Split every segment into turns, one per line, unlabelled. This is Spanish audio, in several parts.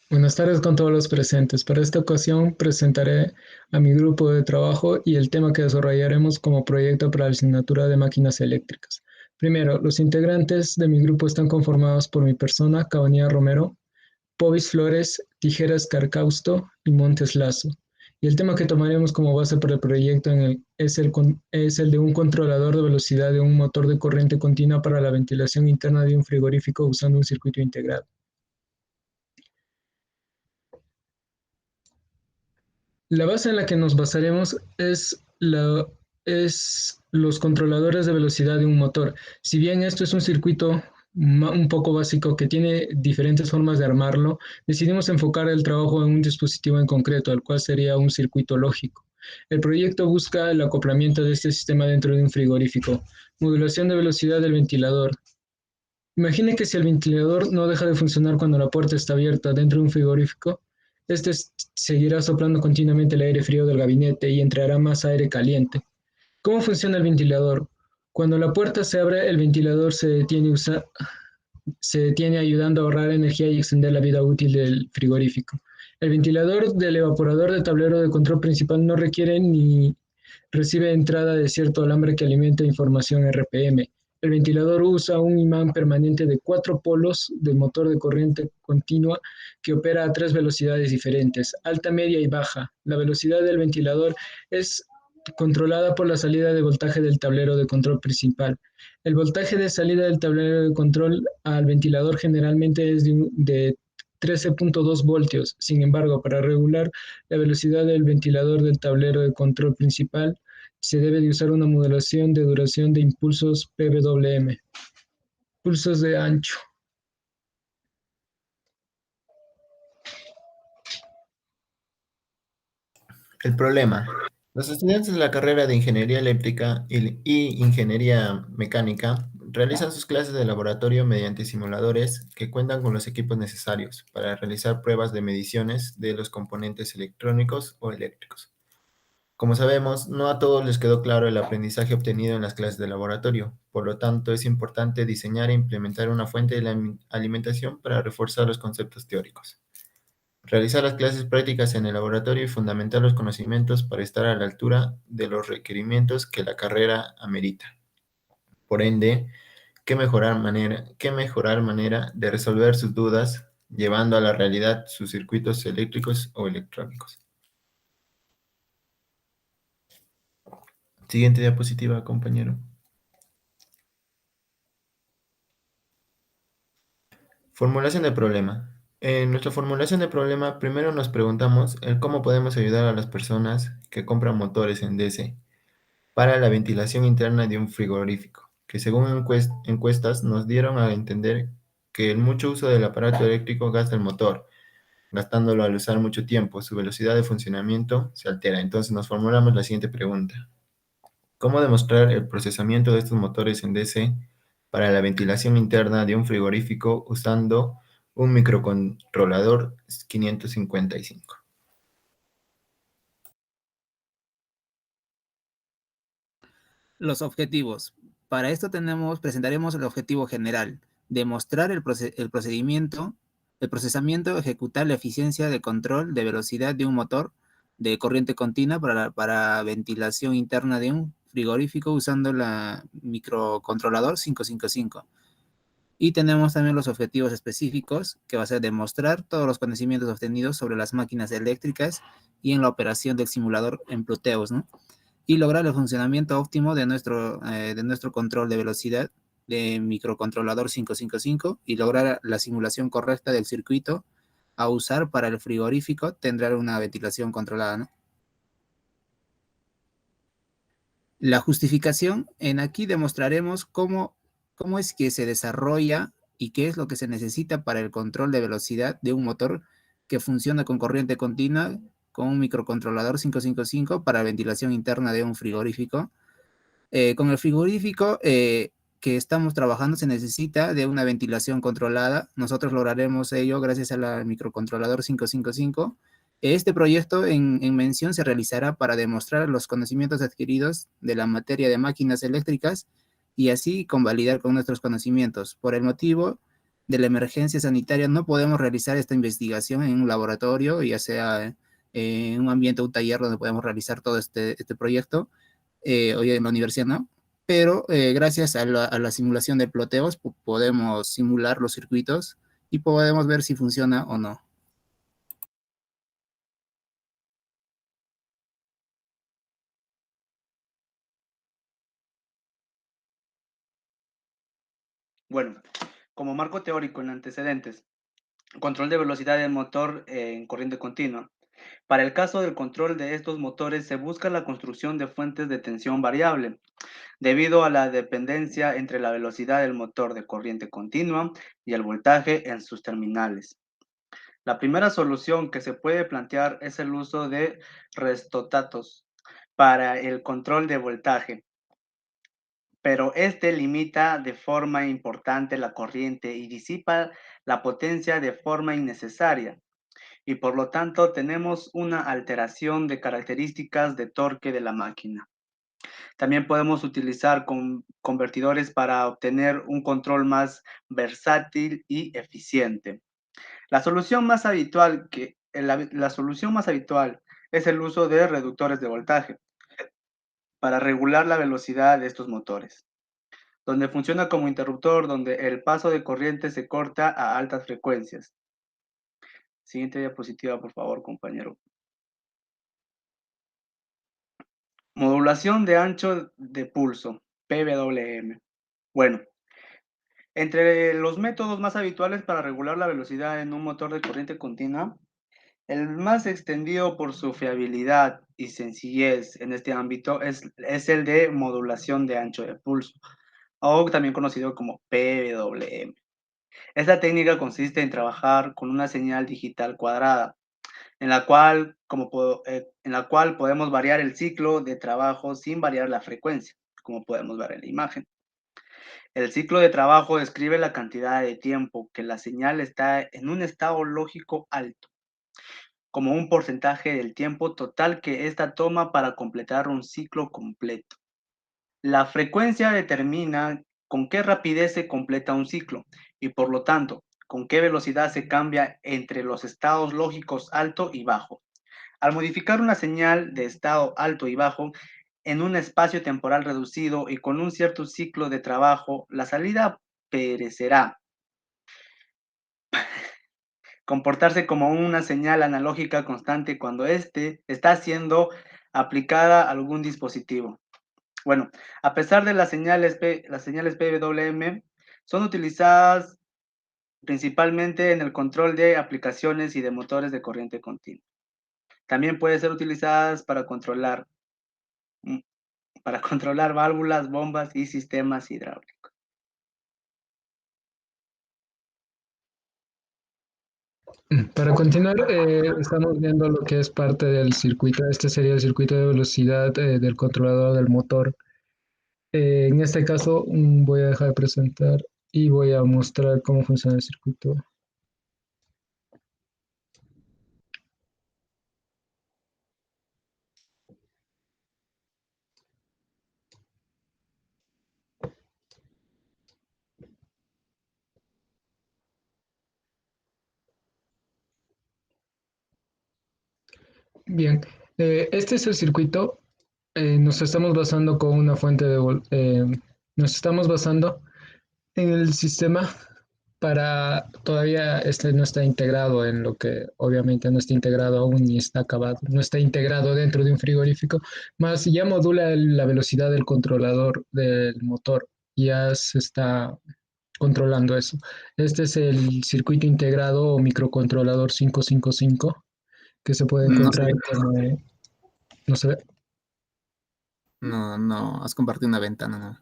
Buenas tardes con todos los presentes. Para esta ocasión presentaré a mi grupo de trabajo y el tema que desarrollaremos como proyecto para la asignatura de máquinas eléctricas. Primero, los integrantes de mi grupo están conformados por mi persona, Cabanilla Romero, Povis Flores, Tijeras Carcausto y Montes Lazo. Y el tema que tomaremos como base para el proyecto es el de un controlador de velocidad de un motor de corriente continua para la ventilación interna de un frigorífico usando un circuito integrado. La base en la que nos basaremos es los controladores de velocidad de un motor. Si bien esto es un circuito un poco básico que tiene diferentes formas de armarlo, decidimos enfocar el trabajo en un dispositivo en concreto, el cual sería un circuito lógico. El proyecto busca el acoplamiento de este sistema dentro de un frigorífico, modulación de velocidad del ventilador. Imagine que si el ventilador no deja de funcionar cuando la puerta está abierta dentro de un frigorífico, este seguirá soplando continuamente el aire frío del gabinete y entrará más aire caliente. ¿Cómo funciona el ventilador? Cuando la puerta se abre, el ventilador se detiene ayudando a ahorrar energía y extender la vida útil del frigorífico. El ventilador del evaporador de tablero de control principal no requiere ni recibe entrada de cierto alambre que alimenta información RPM. El ventilador usa un imán permanente de 4 polos de motor de corriente continua que opera a 3 velocidades diferentes, alta, media y baja. La velocidad del ventilador es controlada por la salida de voltaje del tablero de control principal. El voltaje de salida del tablero de control al ventilador generalmente es de 13.2 voltios. Sin embargo, para regular la velocidad del ventilador del tablero de control principal, se debe de usar una modulación de duración de impulsos PWM, pulsos de ancho.
El problema. Los estudiantes de la carrera de Ingeniería Eléctrica y Ingeniería Mecánica realizan sus clases de laboratorio mediante simuladores que cuentan con los equipos necesarios para realizar pruebas de mediciones de los componentes electrónicos o eléctricos. Como sabemos, no a todos les quedó claro el aprendizaje obtenido en las clases de laboratorio, por lo tanto es importante diseñar e implementar una fuente de alimentación para reforzar los conceptos teóricos. Realizar las clases prácticas en el laboratorio y fundamentar los conocimientos para estar a la altura de los requerimientos que la carrera amerita. Por ende, qué mejorar manera de resolver sus dudas llevando a la realidad sus circuitos eléctricos o electrónicos. Siguiente diapositiva, compañero. Formulación de problema. En nuestra formulación de problema, primero nos preguntamos el cómo podemos ayudar a las personas que compran motores en DC para la ventilación interna de un frigorífico, que según encuestas nos dieron a entender que el mucho uso del aparato eléctrico gasta el motor, gastándolo al usar mucho tiempo, su velocidad de funcionamiento se altera. Entonces nos formulamos la siguiente pregunta. ¿Cómo demostrar el procesamiento de estos motores en DC para la ventilación interna de un frigorífico usando un microcontrolador 555?
Los objetivos. Para esto presentaremos el objetivo general, demostrar el procedimiento, el procesamiento, ejecutar la eficiencia de control de velocidad de un motor de corriente continua para ventilación interna de un frigorífico usando la microcontrolador 555. Y tenemos también los objetivos específicos, que va a ser demostrar todos los conocimientos obtenidos sobre las máquinas eléctricas y en la operación del simulador en Proteus, ¿no? Y lograr el funcionamiento óptimo de nuestro control de velocidad de microcontrolador 555 y lograr la simulación correcta del circuito a usar para el frigorífico, tendrá una ventilación controlada, ¿no? La justificación, en aquí demostraremos cómo es que se desarrolla y qué es lo que se necesita para el control de velocidad de un motor que funciona con corriente continua con un microcontrolador 555 para ventilación interna de un frigorífico. Con el frigorífico que estamos trabajando se necesita de una ventilación controlada. Nosotros lograremos ello gracias al microcontrolador 555. Este proyecto en mención se realizará para demostrar los conocimientos adquiridos de la materia de máquinas eléctricas y así convalidar con nuestros conocimientos. Por el motivo, de la emergencia sanitaria, no podemos realizar esta investigación en un laboratorio, ya sea en un ambiente, un taller donde podemos realizar todo este proyecto, hoy en la universidad, ¿no? Pero gracias a la simulación de ploteos podemos simular los circuitos y podemos ver si funciona o no.
Bueno, como marco teórico en antecedentes, control de velocidad del motor en corriente continua. Para el caso del control de estos motores se busca la construcción de fuentes de tensión variable, debido a la dependencia entre la velocidad del motor de corriente continua y el voltaje en sus terminales. La primera solución que se puede plantear es el uso de restotatos para el control de voltaje, pero este limita de forma importante la corriente y disipa la potencia de forma innecesaria, y por lo tanto tenemos una alteración de características de torque de la máquina. También podemos utilizar convertidores para obtener un control más versátil y eficiente. La solución más habitual es el uso de reductores de voltaje para regular la velocidad de estos motores, donde funciona como interruptor, donde el paso de corriente se corta a altas frecuencias. Siguiente diapositiva, por favor, compañero. Modulación de ancho de pulso, PWM. Bueno, entre los métodos más habituales para regular la velocidad en un motor de corriente continua, el más extendido por su fiabilidad y sencillez en este ámbito es el de modulación de ancho de pulso, o también conocido como PWM. Esta técnica consiste en trabajar con una señal digital cuadrada, en la cual podemos variar el ciclo de trabajo sin variar la frecuencia, como podemos ver en la imagen. El ciclo de trabajo describe la cantidad de tiempo que la señal está en un estado lógico alto, como un porcentaje del tiempo total que ésta toma para completar un ciclo completo. La frecuencia determina con qué rapidez se completa un ciclo y, por lo tanto, con qué velocidad se cambia entre los estados lógicos alto y bajo. Al modificar una señal de estado alto y bajo en un espacio temporal reducido y con un cierto ciclo de trabajo, la salida perecerá. Comportarse como una señal analógica constante cuando éste está siendo aplicada a algún dispositivo. Bueno, a pesar de las señales PWM, son utilizadas principalmente en el control de aplicaciones y de motores de corriente continua. También pueden ser utilizadas para controlar válvulas, bombas y sistemas hidráulicos.
Para continuar, estamos viendo lo que es parte del circuito. Este sería el circuito de velocidad del controlador del motor. En este caso, voy a dejar de presentar y voy a mostrar cómo funciona el circuito. Bien, este es el circuito. Nos estamos basando con una fuente nos estamos basando en el sistema para, todavía este no está integrado en lo que obviamente no está integrado aún ni está acabado, no está integrado dentro de un frigorífico, más ya modula la velocidad del controlador del motor, ya se está controlando eso. Este es el circuito integrado o microcontrolador 555 que se puede
No sé.
encontrar como, no se ve.
No, has compartido una ventana, ¿no?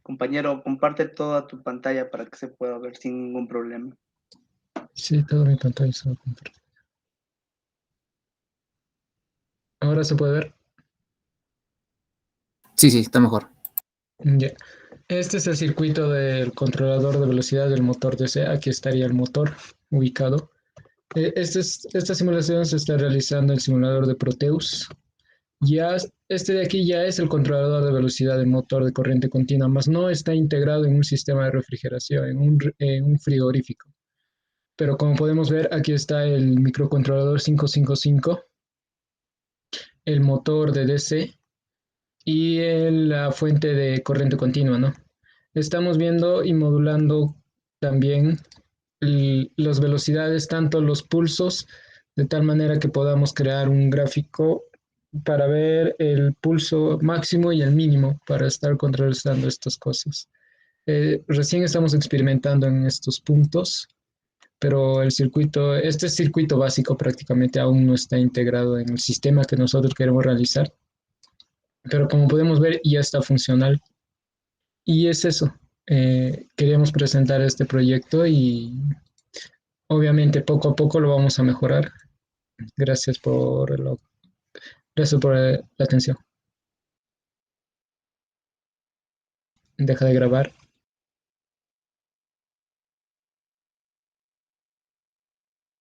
Compañero, comparte toda tu pantalla para que se pueda ver sin ningún problema.
Sí, toda mi pantalla se va a compartir. Ahora se puede ver.
Sí, está mejor.
Ya. Este es el circuito del controlador de velocidad del motor DC. Aquí estaría el motor ubicado. Esta simulación se está realizando en el simulador de Proteus. Ya Este de aquí ya es el controlador de velocidad del motor de corriente continua, más no está integrado en un sistema de refrigeración, en un frigorífico. Pero como podemos ver, aquí está el microcontrolador 555, el motor de DC y la fuente de corriente continua, ¿no? Estamos viendo y modulando también las velocidades, tanto los pulsos, de tal manera que podamos crear un gráfico para ver el pulso máximo y el mínimo para estar controlando estas cosas. Recién estamos experimentando en estos puntos, pero este circuito básico prácticamente aún no está integrado en el sistema que nosotros queremos realizar, pero como podemos ver ya está funcional. Y es eso, queríamos presentar este proyecto y obviamente poco a poco lo vamos a mejorar. Gracias gracias por la atención. Deja de grabar.